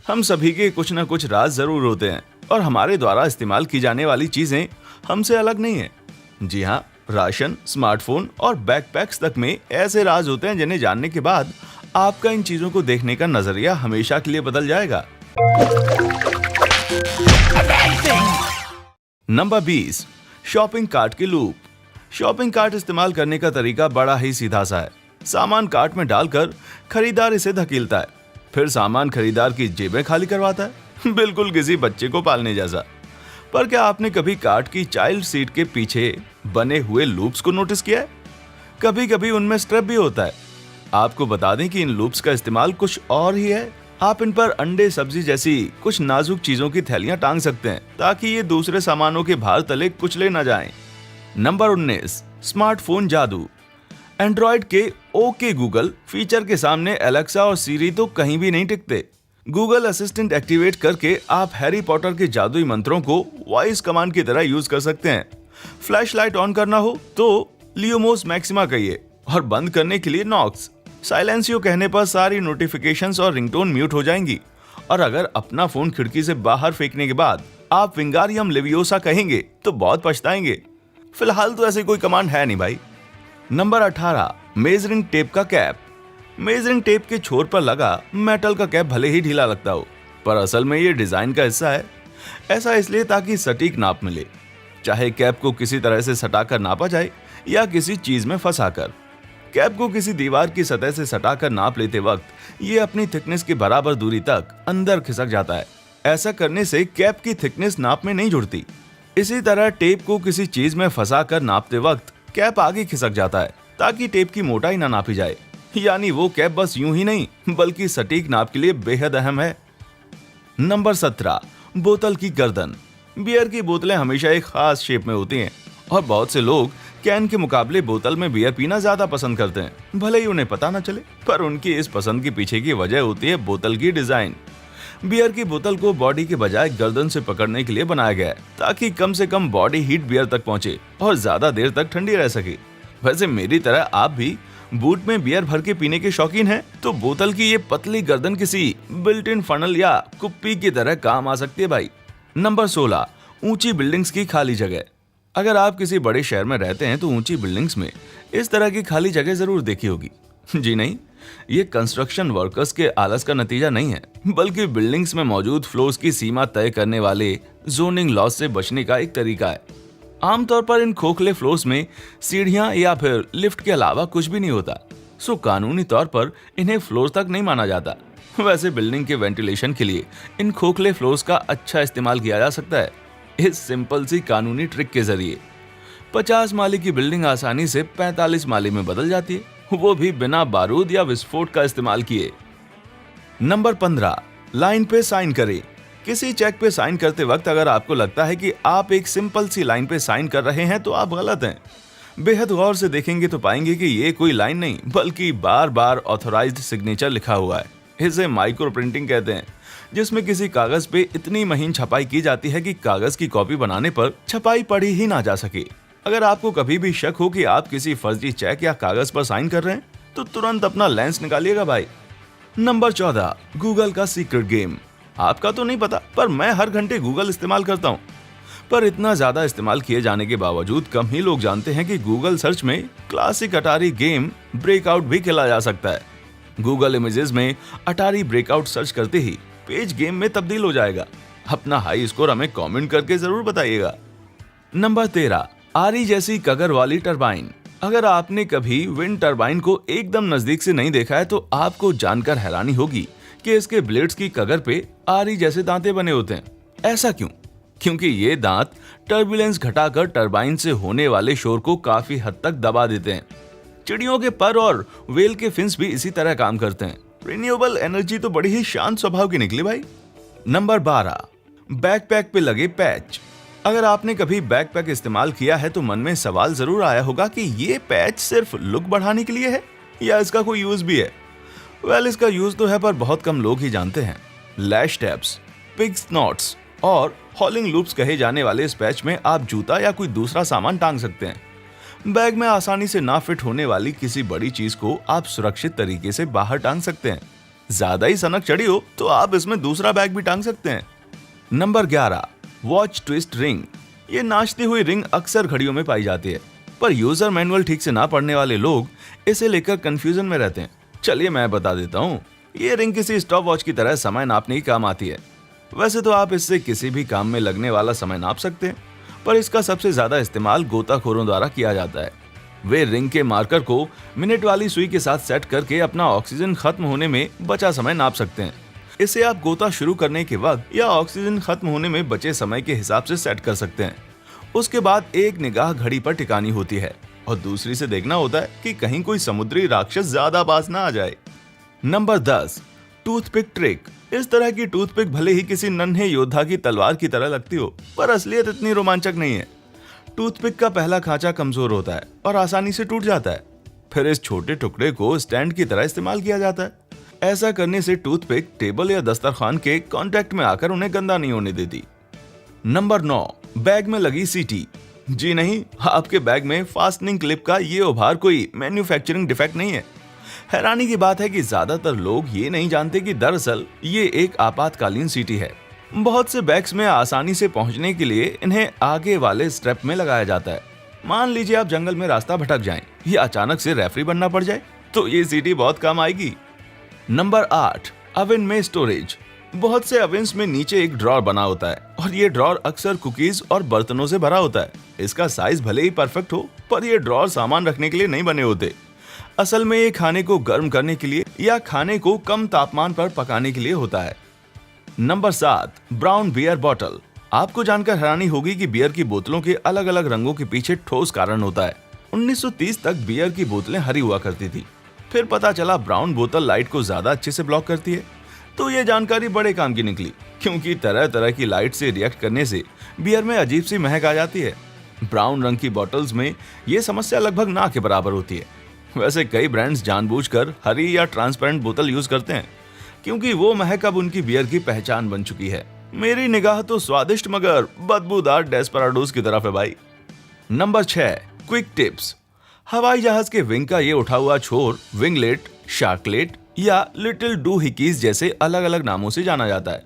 हम सभी के कुछ न कुछ राज जरूर होते हैं और हमारे द्वारा इस्तेमाल की जाने वाली चीजें हमसे अलग नहीं है। जी हाँ, राशन, स्मार्टफोन और बैकपैक्स तक में ऐसे राज होते हैं जिन्हें जानने के बाद आपका इन चीजों को देखने का नजरिया हमेशा के लिए बदल जाएगा। नंबर 20, शॉपिंग कार्ट की लूप। शॉपिंग कार्ट इस्तेमाल करने का तरीका बड़ा ही सीधा सा है। सामान कार्ट में डालकर खरीदार इसे धकेलता है, फिर सामान खरीदार की जेबें खाली करवाता है, बिल्कुल किसी बच्चे को पालने जैसा। पर क्या आपने कभी कार्ट की चाइल्ड सीट के पीछे बने हुए लूप्स को नोटिस किया है? कभी कभी उनमें स्ट्रैप भी होता है। आपको बता दें कि इन लूप्स का इस्तेमाल कुछ और ही है। आप इन पर अंडे, सब्जी जैसी कुछ नाजुक चीजों की थैलियां टांग सकते हैं ताकि ये दूसरे सामानों के भार तले कुचले न जाएं। नंबर 19, स्मार्टफोन जादू। एंड्रॉइड के ओके गूगल फीचर के सामने एलेक्सा और सीरी तो कहीं भी नहीं टिकते। गूगल असिस्टेंट एक्टिवेट करके आप हैरी पॉटर के जादुई मंत्रों को वॉइस कमांड की तरह यूज कर सकते हैं। फ्लैश लाइट ऑन करना हो तो लियोमोस मैक्सिमा कहिए और बंद करने के लिए नॉक्स। साइलेंसियो कहने पर सारी नोटिफिकेशंस और रिंगटोन म्यूट हो जाएंगी। और अगर अपना फोन खिड़की से बाहर फेंकने के बाद आप विंगारियम लेवियोसा कहेंगे तो बहुत पछताएंगे। फिलहाल तो ऐसी कोई कमांड है नहीं भाई। नंबर 18, मेजरिंग टेप का कैप। मेजरिंग टेप के छोर पर लगा मेटल का कैप भले ही ढीला लगता हो, पर असल में ये डिजाइन का हिस्सा है। ऐसा इसलिए ताकि सटीक नाप मिले, चाहे कैप को किसी तरह से सटाकर नापा जाए या किसी चीज में फंसाकर। कैप को किसी दीवार की सतह से सटाकर नाप लेते वक्त ये अपनी थिकनेस के बराबर दूरी तक अंदर खिसक जाता है। ऐसा करने से कैप की थिकनेस नाप में नहीं जुड़ती। इसी तरह टेप को किसी चीज में फंसाकर नापते वक्त कैप आगे खिसक जाता है ताकि टेप की मोटाई ना नापी जाए। यानी वो कैप बस यूं ही नहीं बल्कि सटीक नाप के लिए बेहद अहम है। नंबर 17, बोतल की गर्दन। बियर की बोतलें हमेशा एक खास शेप में होती हैं और बहुत से लोग कैन के मुकाबले बोतल में बियर पीना ज्यादा पसंद करते हैं, भले ही उन्हें पता न चले। पर उनकी इस पसंद के पीछे की वजह होती है बोतल की डिजाइन। बियर की बोतल को बॉडी के बजाय गर्दन से पकड़ने के लिए बनाया गया है ताकि कम से कम बॉडी हीट बियर तक पहुंचे और ज्यादा देर तक ठंडी रह सके। वैसे मेरी तरह आप भी बूट में बियर भर के पीने के शौकीन हैं, तो बोतल की ये पतली गर्दन किसी बिल्ट इन फनल या कुप्पी की तरह काम आ सकती है भाई। नंबर 16, ऊंची बिल्डिंग्स की खाली जगह। अगर आप किसी बड़े शहर में रहते हैं तो ऊंची बिल्डिंग्स में इस तरह की खाली जगह जरूर देखी होगी। जी नहीं, ये कंस्ट्रक्शन वर्कर्स के आलस का नतीजा नहीं है, बल्कि बिल्डिंग्स में मौजूद फ्लोर्स की सीमा तय करने वाले जोनिंग लॉज से बचने का एक तरीका है। आमतौर पर इन खोखले फ्लोर्स में सीढ़ियां या फिर लिफ्ट के अलावा कुछ भी नहीं होता, सो कानूनी तौर पर इन्हें फ्लोर तक नहीं माना जाता। वैसे बिल्डिंग के वेंटिलेशन के लिए इन खोखले फ्लोर्स का अच्छा इस्तेमाल किया जा सकता है। इस सिंपल सी कानूनी ट्रिक के जरिए 50 माले की बिल्डिंग आसानी से 45 माले में बदल जाती है, वो भी बिना बारूद या विस्फोट का इस्तेमाल किए। नंबर 15, लाइन पे साइन करें। किसी चेक पे साइन करते वक्त अगर आपको लगता है कि आप एक सिंपल सी लाइन पे साइन कर रहे हैं तो आप गलत हैं। बेहद गौर से देखेंगे तो पाएंगे कि ये कोई लाइन नहीं बल्कि बार बार ऑथराइज्ड सिग्नेचर लिखा हुआ है। इसे माइक्रो प्रिंटिंग कहते हैं, जिसमें किसी कागज पे इतनी महीन छपाई की जाती है कि कागज की कॉपी बनाने पर छपाई पढ़ी ही ना जा सके। अगर आपको कभी भी शक हो कि आप किसी फर्जी चेक या कागज पर साइन कर रहे हैं तो तुरंत अपना लेंस निकालिएगा भाई। नंबर 14, गूगल का सीक्रेट गेम। आपका तो नहीं पता, पर मैं हर घंटे गूगल इस्तेमाल करता हूँ। पर इतना ज्यादा इस्तेमाल किए जाने के बावजूद कम ही लोग जानते हैं कि गूगल सर्च में क्लासिक अटारी गेम ब्रेकआउट भी खेला जा सकता है। गूगल इमेजेस में अटारी ब्रेकआउट सर्च करते ही पेज गेम में तब्दील हो जाएगा। अपना हाई स्कोर हमें कमेंट करके जरूर बताइएगा। नंबर 13, आरी जैसी कगर वाली टरबाइन। अगर आपने कभी विंड टरबाइन को एकदम नजदीक से नहीं देखा है तो आपको जानकर हैरानी होगी कि इसके ब्लेड्स की कगर पे आरी जैसे दांते बने होते हैं। ऐसा क्यों? क्योंकि ये दांत टर्बुलेंस घटाकर टरबाइन से होने वाले शोर को काफी हद तक दबा देते हैं। चिड़ियों के पर और व्हेल के फिन्स भी इसी तरह काम करते हैं। रिन्यूएबल एनर्जी तो बड़ी ही शांत स्वभाव की निकली भाई। नंबर 12, बैकपैक पे लगे पैच। अगर आपने कभी बैकपैक इस्तेमाल किया है तो मन में सवाल जरूर आया होगा कि ये पैच सिर्फ लुक बढ़ाने के लिए है या इसका कोई यूज भी है। वेल, इसका यूज तो है पर बहुत कम लोग ही जानते हैं। लैश टैब्स, पिग्स नॉट्स और हॉलिंग लूप्स कहे जाने वाले इस पैच में आप जूता या कोई दूसरा सामान टांग सकते हैं। बैग में आसानी से ना फिट होने वाली किसी बड़ी चीज को आप सुरक्षित तरीके से बाहर टांग सकते हैं। ज्यादा ही सनक चढ़ी हो तो आप इसमें दूसरा बैग भी टांग सकते हैं। Number 11, watch twist ring. ये नाचती हुई रिंग अक्सर घड़ियों में पाई जाती है, पर यूजर मैनुअल ठीक से ना पढ़ने वाले लोग इसे लेकर कंफ्यूजन में रहते हैं। चलिए मैं बता देता हूँ। ये रिंग किसी स्टॉप वॉच की तरह समय नापने की काम आती है। वैसे तो आप इससे किसी भी काम में लगने वाला समय नाप सकते हैं, पर इसका सबसे ज्यादा इस्तेमाल गोताखोरों द्वारा किया जाता है। वे रिंग के मार्कर को मिनट वाली सुई के साथ सेट करके अपना ऑक्सीजन खत्म होने में बचा समय नाप सकते हैं। इसे आप गोता शुरू करने के वक्त या ऑक्सीजन खत्म होने में बचे समय के हिसाब से सेट कर सकते हैं। उसके बाद एक निगाह घड़ी पर टिकानी होती है और दूसरी से देखना होता है कि कहीं कोई समुद्री राक्षस ज्यादा पास ना आ जाए। Number 10, toothpick trick. इस तरह की टूथपिक भले ही किसी नन्हे योद्धा की तलवार की तरह लगती हो, पर असलियत इतनी रोमांचक नहीं है। टूथपिक का पहला खांचा कमजोर होता है और आसानी से टूट जाता है। फिर इस छोटे टुकड़े को स्टैंड की तरह इस्तेमाल किया जाता है। ऐसा करने से टूथपिक टेबल या दस्तरखान के कांटेक्ट में आकर उन्हें गंदा नहीं होने देती। नंबर 9, बैग में लगी सीटी। जी नहीं, आपके बैग में फास्टनिंग क्लिप का ये उभार कोई मैन्युफैक्चरिंग डिफेक्ट नहीं है। हैरानी की बात है कि ज्यादातर लोग ये नहीं जानते कि दरअसल ये एक आपातकालीन सीटी है। बहुत से बैग्स में आसानी से पहुंचने के लिए इन्हें आगे वाले स्ट्रैप में लगाया जाता है। मान लीजिए आप जंगल में रास्ता भटक जाएं या अचानक से रेफरी बनना पड़ जाए, तो ये सीटी बहुत काम आएगी। नंबर 8, ओवन में स्टोरेज। बहुत से ओवन्स में नीचे एक ड्रॉर बना होता है और ये ड्रॉर अक्सर कुकीज और बर्तनों से भरा होता है। इसका साइज भले ही परफेक्ट हो, पर ये ड्रॉर सामान रखने के लिए नहीं बने होते। असल में ये खाने को गर्म करने के लिए या खाने को कम तापमान पर पकाने के लिए होता है। Number 7, brown bear bottle. आपको जानकर हैरानी होगी कि बियर की बोतलों के अलग अलग रंगों के पीछे ठोस कारण होता है। 1930 तक बियर की बोतलें हरी हुआ करती थी, फिर पता चला ब्राउन बोतल लाइट को ज्यादा अच्छे से ब्लॉक करती है। तो ये जानकारी बड़े काम की निकली, क्योंकि तरह तरह की लाइट से रिएक्ट करने से बियर में अजीब सी महक आ जाती है। ब्राउन रंग की बॉटल्स में ये समस्या लगभग ना के बराबर होती है। वैसे कई ब्रांड्स जानबूझकर हरी या ट्रांसपेरेंट बोतल यूज करते हैं, क्योंकि वो महक अब उनकी बियर की पहचान बन चुकी है। मेरी निगाह तो स्वादिष्ट मगर बदबूदार डेस्पराडोस की तरफ है भाई। Number 6, quick tips. हवाई जहाज के विंग का ये उठा हुआ छोर विंगलेट, शार्कलेट या लिटिल डू हिकीज जैसे अलग अलग नामों से जाना जाता है।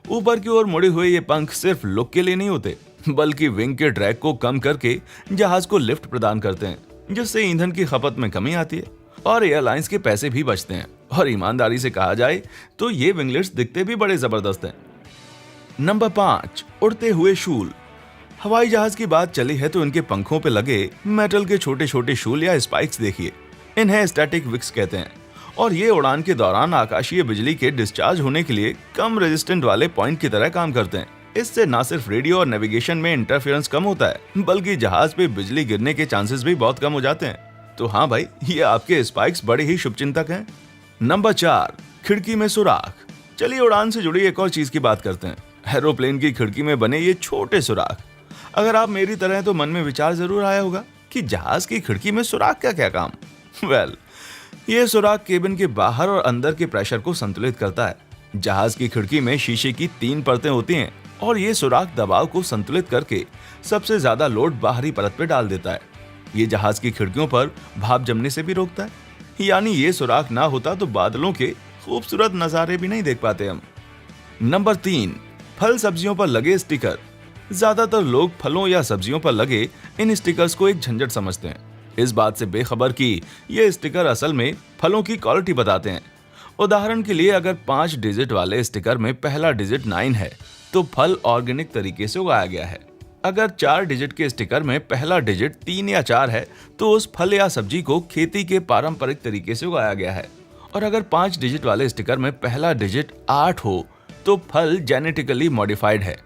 ऊपर की ओर मुड़े हुए ये पंख सिर्फ लुक के लिए नहीं होते, बल्कि विंग के ड्रैग को कम करके जहाज को लिफ्ट प्रदान करते हैं, जिससे ईंधन की खपत में कमी आती है और एयरलाइंस के पैसे भी बचते हैं। और ईमानदारी से कहा जाए तो ये विंगलेट्स दिखते भी बड़े जबरदस्त हैं। नंबर 5, उड़ते हुए शूल। हवाई जहाज की बात चली है तो इनके पंखों पे लगे मेटल के छोटे छोटे शूल या स्पाइक्स देखिए। इन्हें स्टैटिक विक्स कहते हैं और ये उड़ान के दौरान आकाशीय बिजली के डिस्चार्ज होने के लिए कम रेजिस्टेंट वाले पॉइंट की तरह काम करते हैं। इससे न सिर्फ रेडियो और नेविगेशन में इंटरफेरेंस कम होता है, बल्कि जहाज पे बिजली गिरने के चांसेस भी बहुत कम हो जाते हैं। तो हाँ भाई, ये आपके स्पाइक्स बड़े ही शुभचिंतक हैं। नंबर 4, खिड़की में सुराख। चलिए उड़ान से जुड़ी एक और चीज की बात करते हैं, एरोप्लेन की खिड़की में बने ये छोटे सुराख। अगर आप मेरी तरह हैं तो मन में विचार जरूर आया होगा कि जहाज की खिड़की में सुराख का क्या काम। ये सुराख केबिन के बाहर और अंदर के प्रेशर को संतुलित करता है। जहाज की खिड़की में शीशे की 3 परतें होती हैं और ये सुराख दबाव को संतुलित करके सबसे ज्यादा लोड बाहरी परत पे डाल देता है। ये जहाज की खिड़कियों पर भाप जमने से भी रोकता है, यानी ये सुराख ना होता तो बादलों के खूबसूरत नजारे भी नहीं देख पाते हम। नंबर 3, फल सब्जियों पर लगे स्टिकर। ज्यादातर लोग फलों या सब्जियों पर लगे इन स्टिकर्स को एक झंझट समझते हैं, इस बात से बेखबर कि ये स्टिकर असल में फलों की क्वालिटी बताते हैं। उदाहरण के लिए अगर 5 डिजिट वाले स्टिकर में पहला डिजिट 9 है तो फल ऑर्गेनिक तरीके से उगाया गया है। अगर 4 डिजिट के स्टिकर में पहला डिजिट 3 या 4 है तो उस फल या सब्जी को खेती के पारंपरिक तरीके से उगाया गया है। और अगर 5 डिजिट वाले स्टिकर में पहला डिजिट 8 हो तो फल जेनेटिकली मॉडिफाइड है।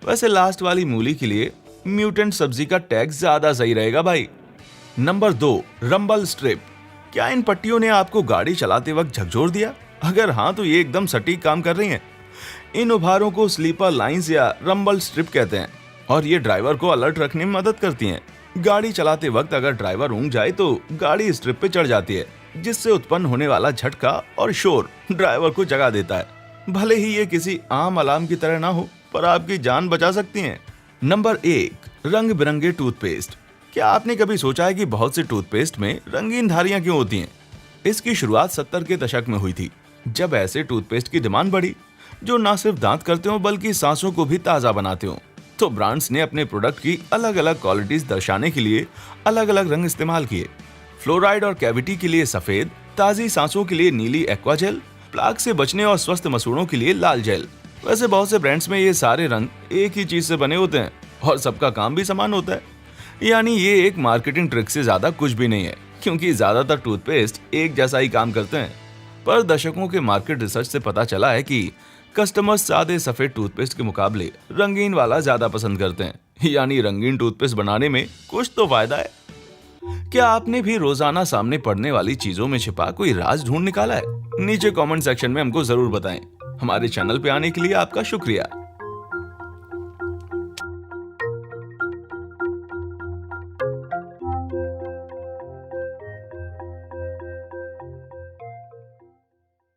वैसे लास्ट वाली मूली के लिए म्यूटेंट सब्जी का टैग ज्यादा सही रहेगा भाई। Number 2, rumble strip. क्या इन पट्टियों ने आपको गाड़ी चलाते वक्त झकझोर दिया? अगर हाँ तो ये एकदम सटीक काम कर रही हैं। इन उभारों को स्लीपर लाइंस या रंबल स्ट्रिप कहते हैं और ये ड्राइवर को अलर्ट रखने में मदद करती हैं। गाड़ी चलाते वक्त अगर ड्राइवर ऊँग जाए तो गाड़ी स्ट्रिप पे चढ़ जाती है, जिससे उत्पन्न होने वाला झटका और शोर ड्राइवर को जगा देता है। भले ही ये किसी आम अलार्म की तरह ना हो, पर आपकी जान बचा सकती हैं। नंबर 1, रंग बिरंगे टूथपेस्ट। क्या आपने कभी सोचा है कि बहुत से टूथपेस्ट में रंगीन धारियां क्यों होती हैं? इसकी शुरुआत 70 के दशक में हुई थी, जब ऐसे टूथपेस्ट की डिमांड बढ़ी जो ना सिर्फ दांत करते हो बल्कि सांसों को भी ताजा बनाते हो, तो ब्रांड्स ने अपने प्रोडक्ट की अलग अलग क्वालिटीज दर्शाने के लिए अलग अलग रंग इस्तेमाल किए। फ्लोराइड और कैविटी के लिए सफेद, ताजी सांसों के लिए नीली एक्वा जेल, प्लाक से बचने और स्वस्थ मसूड़ों के लिए लाल जेल। वैसे बहुत से ब्रांड्स में ये सारे रंग एक ही चीज से बने होते हैं और सबका काम भी समान होता है। यानी ये एक मार्केटिंग ट्रिक से ज्यादा कुछ भी नहीं है, क्योंकि ज्यादातर टूथपेस्ट एक जैसा ही काम करते हैं। पर दशकों के मार्केट रिसर्च से पता चला है कि कस्टमर्स सादे सफेद टूथपेस्ट के मुकाबले रंगीन वाला ज्यादा पसंद करते हैं। यानी रंगीन टूथपेस्ट बनाने में कुछ तो फायदा है। क्या आपने भी रोजाना सामने पड़ने वाली चीजों में छिपा कोई राज ढूंढ निकाला है? नीचे कमेंट सेक्शन में हमको जरूर बताएं। हमारे चैनल पे आने के लिए आपका शुक्रिया।